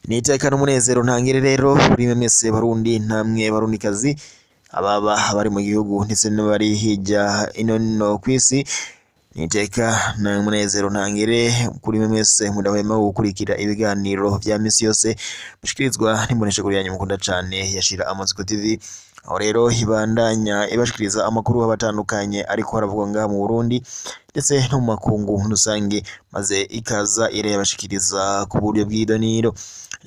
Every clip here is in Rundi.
Nitekana umunezero ntangere rero kuri mwese barundi namwe barundikazi ababa bari mu gihugu ndetse n'abari hirya ino kw'isi. Niteka na umunezero ntangere kuri mwese mudahwema gukurikira ibiganiro vya misi yose bishikirizwa n'imboneshakure yanyu mukunda cane yashira Amatsiko TV, aho rero ibandanya ibashikiriza amakuru abatandukanye ariko haravugwa ngaha mu Burundi ndetse no mu makungu rusange, maze ikaza irayabashikiriza ku buryo bw'idoniro.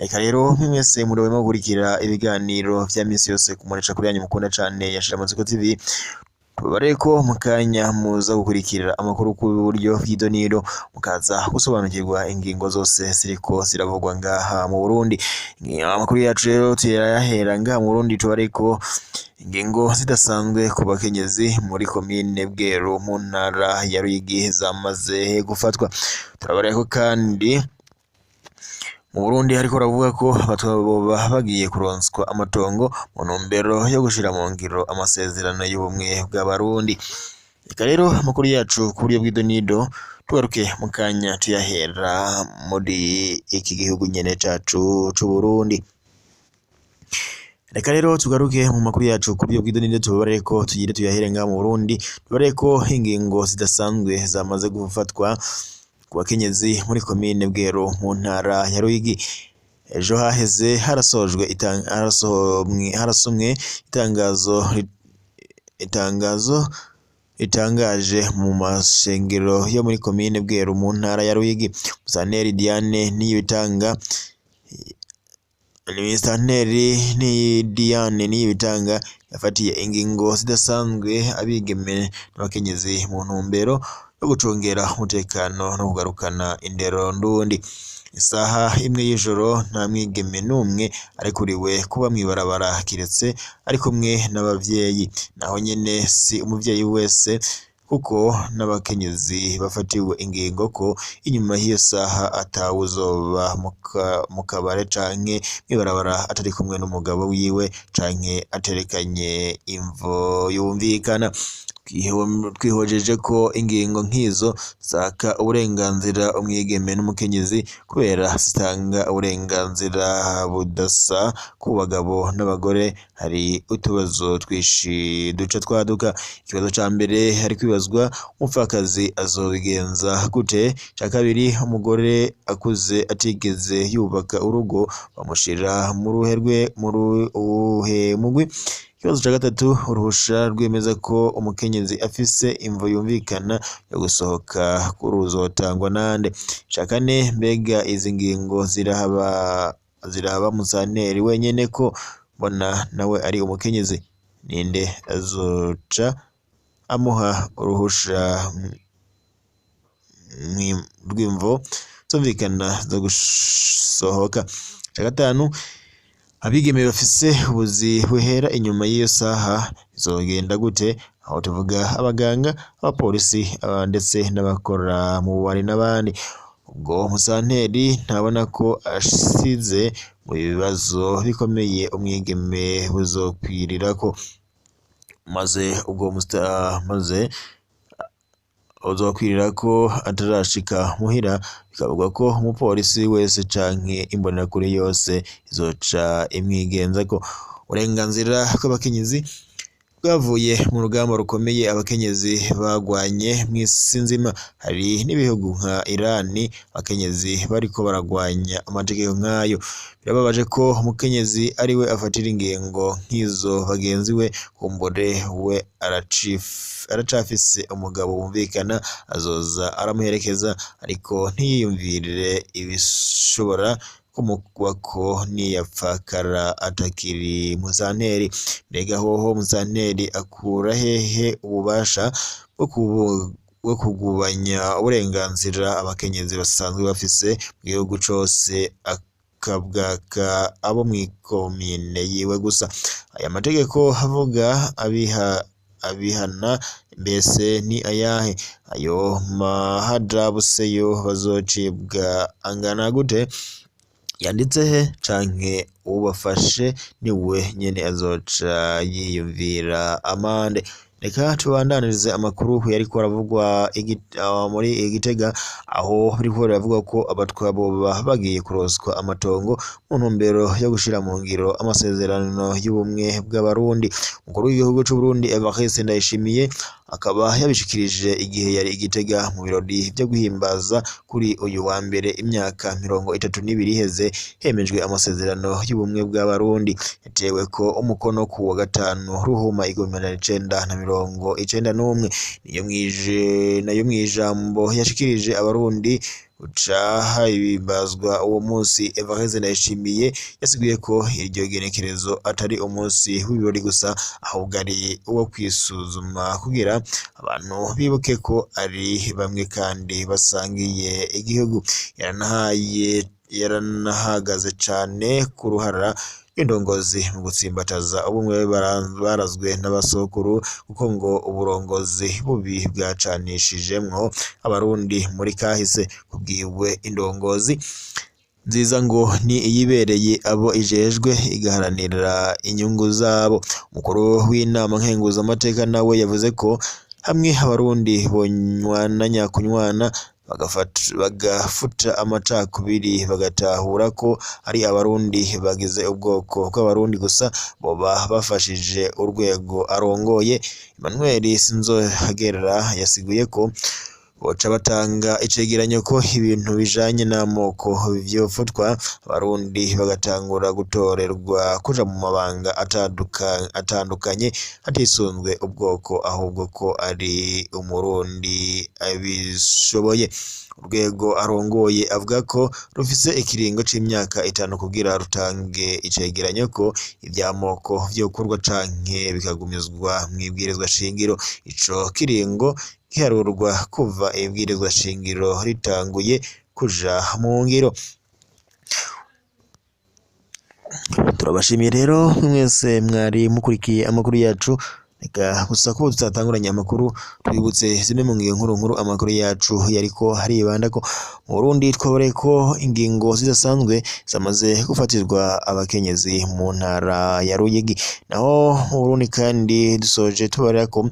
Reka rero mwese mudahwema gukurikira ibiganiro vya misi yose ku mboneshakure yanyu mukunda cane yashira Amatsiko TV, tubareko mukanya muza gukurikira amakuru ku buryo bw'idoniro, mukaza gusobanukirwa ingingo zose ziriko ziravugwa ngaha mu Burundi. Amakuru yacu rero tuyahera ngaha mu Burundi, tubareko ingingo zidasanzwe ku bakenyezi muri komine Bweru mu ntara ya Ruyigi zamaze gufatwa. Turabareko kandi mu Burundi hariko ravuga ko boba bagiye kuronswa amatongo mu ntumbero yo gushira mu ngiro amasezerano y'ubumwe bw'abarundi. Reka rero amakuru yacu ku buryo bw'idonido tugaruke mu kanya tuyahera muri iki gihugu nyene cacu c'u Burundi. Reka rero tugaruke mu makuru yacu ku buryo bw'idonido, tubareko tugire tuyahere ngaha mu Burundi, tubareko ingingo zidasanzwe zamaze gufatwa ku bakenyezi muri komine Bweru mu ntara ya Ruyigi. Ejo haheze harasomwe itangazo ritangaje mu masengero yo muri komine Bweru mu ntara ya Ruyigi. Musanteri Diane Niyibitanga yafatiye ingingo zidasanzwe abigeme n'abakenyezi mu ntumbero yo gucungera umutekano no kugarukana indero ndundi. Isaha imwe y'ijoro nta mwigeme n'umwe arekuriwe kuba mw'ibarabara kiretse ari kumwe n'abavyeyi, naho nyene si umuvyeyi wese kuko n'abakenyezi bafatiwe ingingo ko inyuma y'iyo saha atawuzoba mu kabare canke mw'ibarabara atari kumwe n'umugabo wiwe canke aterekanye imvo yumvikana. Twihojeje ko ingingo nk'izo zaka uburenganzira umwigeme n'umukenyezi kubera zitanga uburenganzira budasa ku bagabo n'abagore. Hari utubazo twishi duca twaduka. Ikibazo ca mbere hari kwibazwa umupfakazi azobigenza gute? Ca kabiri, umugore akuze atigeze yubaka urugo bamushira mu ruhe mugwi? Ikibazo ca gatatu, uruhusha rwemeza ko umukenyezi afise imvo yumvikana yo gusohoka ruzotangwa nande? Ca kane, mbega izi ngingo ziraba musanteri wenyene ko mbona nawe ari umukenyezi? Ninde azoca amuha uruhusha rw'imvo zumvikana zo gusohoka? Ca gatanu, abigeme bafise ubuzi buhera inyuma y'iyo saha bizogenda gute? Aho tuvuga abaganga, abapolisi ndetse n'abakora mu bubari n'abandi. Ubwo musanteri ntabona ko ashize mu bibazo bikomeye umwigeme buzokwirirako, maze uzokwirirako atarashika muhira, bikavuga ko umupolisi wese canke imbonerakure yose izoca imwigenzako. Uburenganzira bw'abakenyezi bwavuye mu rugamba rukomeye abakenyezi bagwanye mw'isi nzima. Hari n'ibihugu nka Irani abakenyezi bariko baragwanya amategeko nk'ayo. Birababaje ko umukenyezi ariwe afatira ingingo nk'izo bagenzi we, kumbure we aracafise umugabo wumvikana azoza aramuherekeza, ariko ntiyiyumvire ibishobora kumugwako niyapfakara atakiri musanteri. Mbega hoho musanteri akura hehe ububasha bwo kugubanya uburenganzira abakenyezi basanzwe bafise mu gihugu cose akabwaka abo mw'ikomine yiwe gusa? Aya mategeko avuga abihana mbese ni ayahe? Ayo mahadabu se yo bazocibwa angana gute? Yanditse he? Canke ubafashe niwe nyene azoca yiyumvira amande? Reka tubandanirize amakuru yariko aravugwa muri Gitega, aho biriko biravugwa ko abatwa boba bagiye kuroswa amatongo mu ntumbero yo gushira mu ngiro amasezerano y'ubumwe bw'abarundi. Umukuru w'igihugu c'u Burundi Evariste Ndayishimiye akaba yabishikirije igihe yari Gitega mu birori byo guhimbaza kuri uyu wa mbere imyaka 32 iheze hemejwe amasezerano y'ubumwe bw'abarundi. Yatewe ko umukono ku wa gatanu Ruhuma 1991 nayo mwijambo yashikirije abarundi uca himbazwa uwo munsi. Evariste Ndayishimiye yasiguye ko iryo genekerezo atari umunsi w'ibirori gusa, ahubwo ari uwo kwisuzuma kugira abantu bibuke ko ari bamwe kandi basangiye igihugu. Yaranahagaze cane ku ruhara indongozi mu gutsimbataza ubumwe barazwe n'abasokuru, kuko ngo uburongozi bubi bwacanishijemwo abarundi muri kahise. Kubwiwe indongozi nziza ngo ni iyibereye abo ijejwe igaharanira inyungu zabo. Umukuru w'inama nkenguzamateka nawe yavuze ko hamwe abarundi bonywana nyakunywana bagafuta amacakubiri bagatahura ko ari abarundi bagize ubwoko bw'abarundi gusa boba bafashije urwego arongoye. Emmanuel Sinzohagera yasiguye ko boca batanga icegeranyo ko ibintu bijanye n'amoko vyofutwa, abarundi bagatangura gutorerwa kuja mu mabanga atandukanye hatisunzwe ubwoko, ahubwo ko ari umurundi abishoboye. Urwego arongoye avuga ko rufise ikiringo c'imyaka 5 kugira rutange icegeranyo ko ivy'amoko vyokurwa canke bikagumizwa mw'ibwirizwa shingiro. Ico kiringo giharurwa kuva ibwirizwa shingiro ritanguye kuja mu ngiro. Turabashimiye rero mwese mwari mukurikiye amakuru yacu. Reka gusa ko tutatanguranye amakuru, twibutse zimwe mu ngingo nkuru amakuru yacu yariko haribanda ko mu Burundi twabonye ko ingingo zidasanzwe zamaze gufatirwa abakenyezi mu ntara ya Ruyigi. Naho mu Burundi kandi dusoje tubarira ko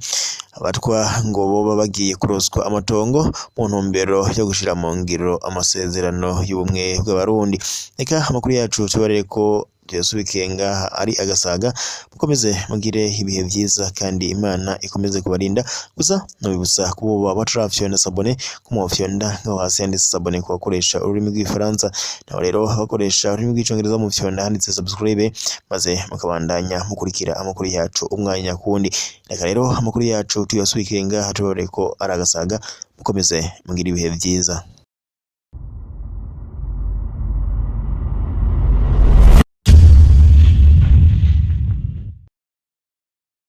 abatwa ngo boba bagiye kuroswa amatongo mu ntumbero yo gushira mu ngiro amasezerano y'ubumwe bw'abarundi. Reka amakuru yacu tubarire ko Yesubikenga ari agasaga. Mukomeze mugire ibihe vyiza kandi Imana ikomeze kubarinda. Gusa nobibutsa kuba batrafyonda sabone kumufyonda ngo hasi yanditse sabone ku bakoresha ururimi rw'ifaransa, naho rero bakoresha ururimi rw'icongereza mu fyonda handitse subscribe, maze mukabandanya mukurikira amakuru yacu umwanya kundi. Reka rero amakuru yacu tuyasubikenga hatubare ko ari agasaga. Mukomeze mugire ibihe vyiza.